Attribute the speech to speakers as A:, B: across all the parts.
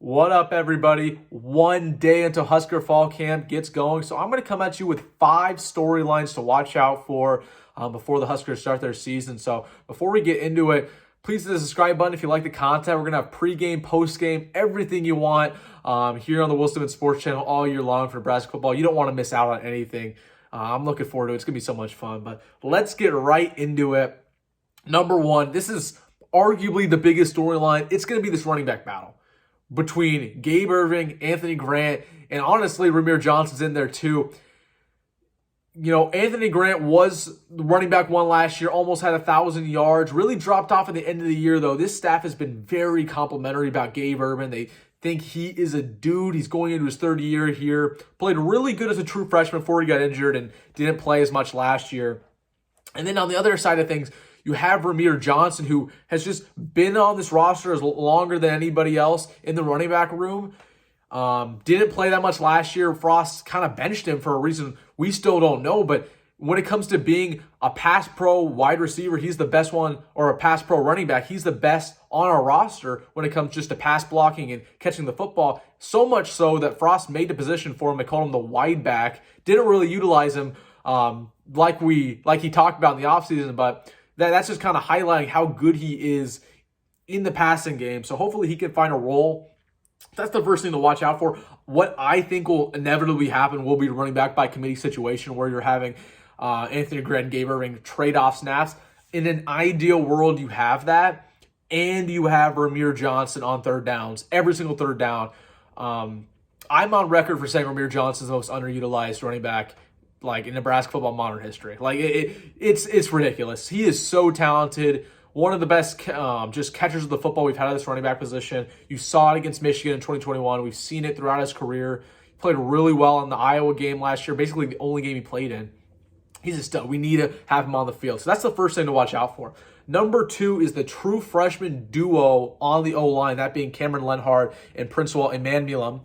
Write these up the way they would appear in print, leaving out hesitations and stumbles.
A: What up, everybody? One day until Husker fall camp gets going. So I'm going to come at you with 5 storylines to watch out for before the Huskers start their season. So before we get into it, please hit the subscribe button if you like the content. We're going to have pregame, postgame, everything you want here on the Will Stevens Sports Channel all year long for Nebraska football. You don't want to miss out on anything. I'm looking forward to it. It's going to be so much fun. But let's get right into it. Number one, this is arguably the biggest storyline. It's going to be this running back battle between Gabe Erving, Anthony Grant, and honestly, Rahmir Johnson's in there too. You know, Anthony Grant was the running back one last year, almost had 1,000 yards, really dropped off at the end of the year, though. This staff has been very complimentary about Gabe Erving. They think he is a dude. He's going into his third year here. Played really good as a true freshman before he got injured and didn't play as much last year. And then on the other side of things, you have Rahmir Johnson, who has just been on this roster as longer than anybody else in the running back room. Didn't play that much last year. Frost kind of benched him for a reason we still don't know. But when it comes to being a pass pro wide receiver, he's the best one, or a pass pro running back, he's the best on our roster when it comes just to pass blocking and catching the football. So much so that Frost made the position for him. They called him the wide back. Didn't really utilize him like he talked about in the offseason, but that's just kind of highlighting how good he is in the passing game. So hopefully he can find a role. That's the first thing to watch out for. What I think will inevitably happen will be a running back by committee situation where you're having Anthony Grant and Gabe Erving trade-off snaps. In an ideal world, you have that, and you have Rahmir Johnson on third downs, every single third down. I'm on record for saying Rahmir Johnson is the most underutilized running back in Nebraska football modern history. It's ridiculous. He is so talented. One of the best just catchers of the football we've had at this running back position. You saw it against Michigan in 2021. We've seen it throughout his career. He played really well in the Iowa game last year, basically the only game he played in. He's a stud. We need to have him on the field. So that's the first thing to watch out for. Number 2 is the true freshman duo on the O-line, that being Cameron Lenhard and Princewill Emmanuel.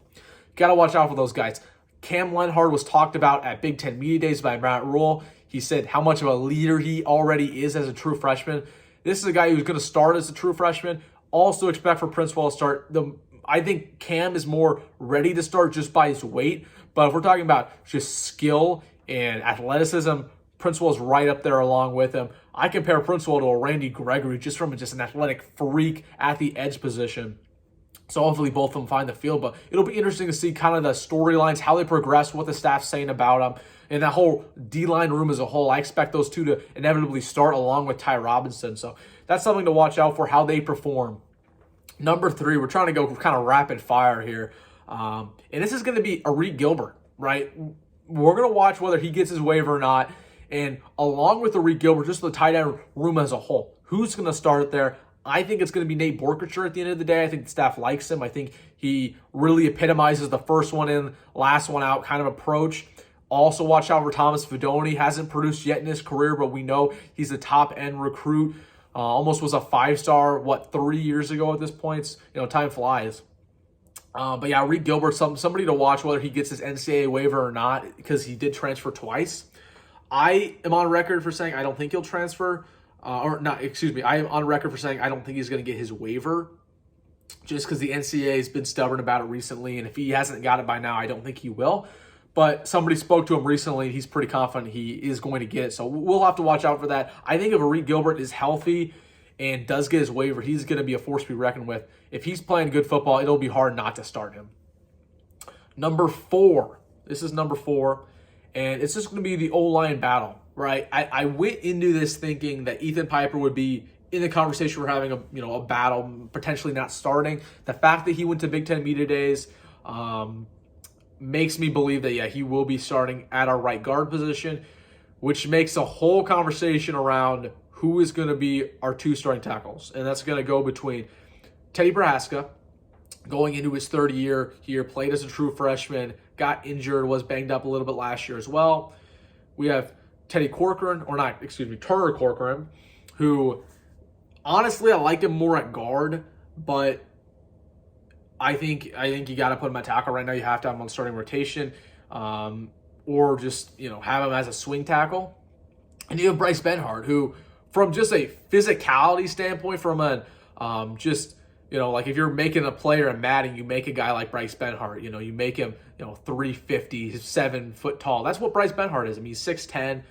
A: Got to watch out for those guys. Cam Lenhard was talked about at Big Ten Media Days by Matt Rule. He said how much of a leader he already is as a true freshman. This is a guy who's going to start as a true freshman. Also expect for Princewill to start. I think Cam is more ready to start just by his weight. But if we're talking about just skill and athleticism, Princewill is right up there along with him. I compare Princewill to a Randy Gregory just from just an athletic freak at the edge position. So hopefully both of them find the field. But it'll be interesting to see kind of the storylines, how they progress, what the staff's saying about them. And that whole D-line room as a whole, I expect those two to inevitably start along with Ty Robinson. So that's something to watch out for, how they perform. Number 3, we're trying to go kind of rapid fire here. And this is going to be Arik Gilbert, right? We're going to watch whether he gets his waiver or not. And along with Arik Gilbert, just the tight end room as a whole, who's going to start there? I think it's going to be Nate Borkacher at the end of the day. I think the staff likes him. I think he really epitomizes the first one in, last one out kind of approach. Also watch out for Thomas Fidone. Hasn't produced yet in his career, but we know he's a top-end recruit. Almost was a 5-star, 3 years ago at this point. Time flies. But yeah, Arik Gilbert, somebody to watch whether he gets his NCAA waiver or not, because he did transfer twice. I am on record for saying I don't think he'll transfer. I am on record for saying I don't think he's going to get his waiver just because the NCAA has been stubborn about it recently, and if he hasn't got it by now, I don't think he will. But somebody spoke to him recently, and he's pretty confident he is going to get it, so we'll have to watch out for that. I think if Arik Gilbert is healthy and does get his waiver, he's going to be a force to be reckoned with. If he's playing good football, it'll be hard not to start him. Number 4. This is number 4, and it's just going to be the O-line battle. Right, I went into this thinking that Ethan Piper would be in the conversation. We're having a battle, potentially not starting. The fact that he went to Big Ten Media Days makes me believe that he will be starting at our right guard position, which makes a whole conversation around who is going to be our 2 starting tackles, and that's going to go between Teddy Prohaska, going into his 3rd year here, played as a true freshman, got injured, was banged up a little bit last year as well. We have Turner Corcoran, who honestly I like him more at guard, but I think you got to put him at tackle right now. You have to have him on starting rotation, or just have him as a swing tackle. And you have Bryce Benhart, who from just a physicality standpoint, from a just like if you're making a player in Madden, you make a guy like Bryce Benhart, you make him, 350, 7 foot tall. That's what Bryce Benhart is. I mean, he's 6'10",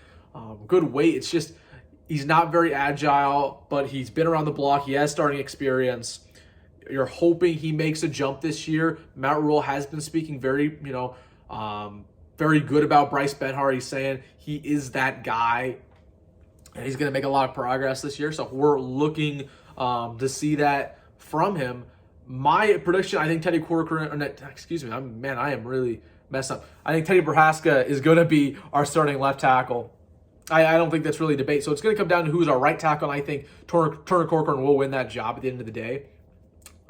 A: good weight. It's just, he's not very agile, but he's been around the block. He has starting experience. You're hoping he makes a jump this year. Matt Rule has been speaking very good about Bryce Benhart. He's saying he is that guy, and he's going to make a lot of progress this year. So we're looking to see that from him. My prediction, I think Teddy Corcoran, I am really messed up. I think Teddy Prohaska is going to be our starting left tackle. I don't think that's really a debate. So it's going to come down to who's our right tackle, and I think Turner Corcoran will win that job at the end of the day.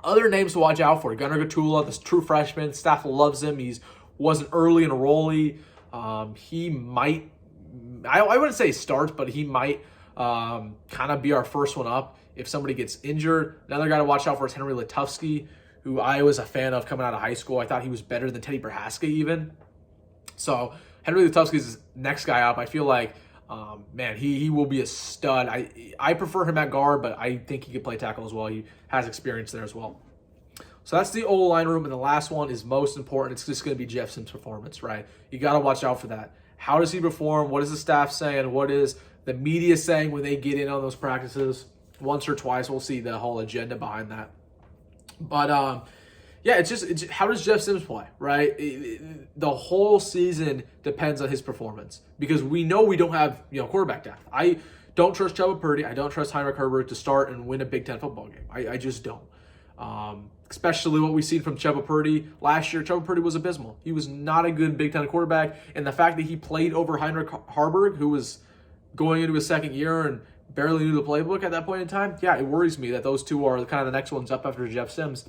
A: Other names to watch out for: Gunnar Gatula, this true freshman. Staff loves him. He was an early enrollee. He might, I wouldn't say start, but he might kind of be our first one up if somebody gets injured. Another guy to watch out for is Henry Letufsky, who I was a fan of coming out of high school. I thought he was better than Teddy Prohaska even. So Henry Letufsky is next guy up. I feel like, he will be a stud. I prefer him at guard, but I think he could play tackle as well. He has experience there as well. So that's the O-line room, and the last one is most important. It's just going to be Jeff Sims' performance, right? You got to watch out for that. How does he perform? What is the staff saying? What is the media saying when they get in on those practices? Once or twice, we'll see the whole agenda behind that. But it's how does Jeff Sims play, right? The whole season depends on his performance, because we know we don't have quarterback depth. I don't trust Chubba Purdy. I don't trust Heinrich Herbert to start and win a Big Ten football game. I just don't. Especially what we've seen from Chubba Purdy last year. Chubba Purdy was abysmal. He was not a good Big Ten quarterback, and the fact that he played over Heinrich Harburg, who was going into his second year and barely knew the playbook at that point in time, it worries me that those two are kind of the next ones up after Jeff Sims.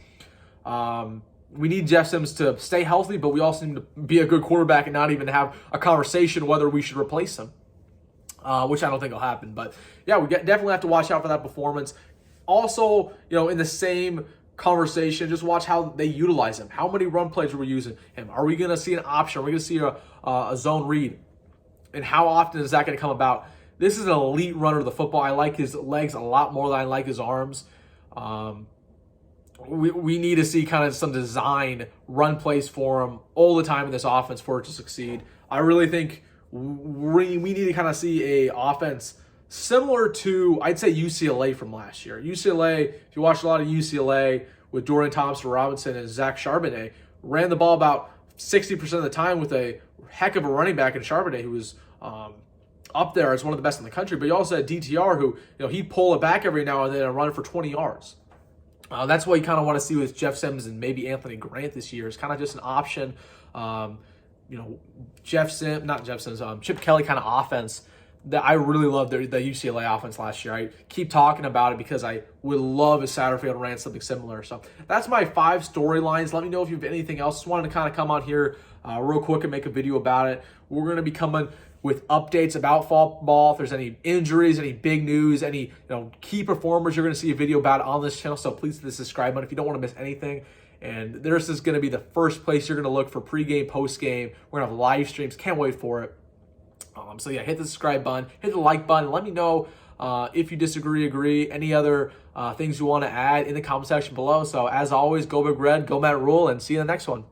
A: We need Jeff Sims to stay healthy, but we also need to be a good quarterback and not even have a conversation whether we should replace him, which I don't think will happen. But we definitely have to watch out for that performance. Also, in the same conversation, just watch how they utilize him. How many run plays are we using him? Are we going to see an option? Are we going to see a zone read? And how often is that going to come about? This is an elite runner of the football. I like his legs a lot more than I like his arms. We need to see kind of some design run plays for him all the time in this offense for it to succeed. I really think we need to kind of see a offense similar to, I'd say, UCLA from last year. UCLA, if you watch a lot of UCLA with Dorian Thompson-Robinson and Zach Charbonnet, ran the ball about 60% of the time with a heck of a running back in Charbonnet, who was up there as one of the best in the country. But you also had DTR, who he'd pull it back every now and then and run it for 20 yards. That's what you kind of want to see with Jeff Sims and maybe Anthony Grant this year. It's kind of just an option. Chip Kelly kind of offense that I really loved the UCLA offense last year. I keep talking about it because I would love if Satterfield ran something similar. So that's my 5 storylines. Let me know if you have anything else. Just wanted to kind of come on here real quick and make a video about it. We're going to be coming with updates about fall ball. If there's any injuries, any big news, any key performers, you're going to see a video about it on this channel. So please hit the subscribe button if you don't want to miss anything. And this is going to be the first place you're going to look for pregame, postgame. We're going to have live streams. Can't wait for it. Hit the subscribe button, hit the like button. Let me know if you disagree, agree, any other things you want to add in the comment section below. So as always, go Big Red, go Matt Rule, and see you in the next one.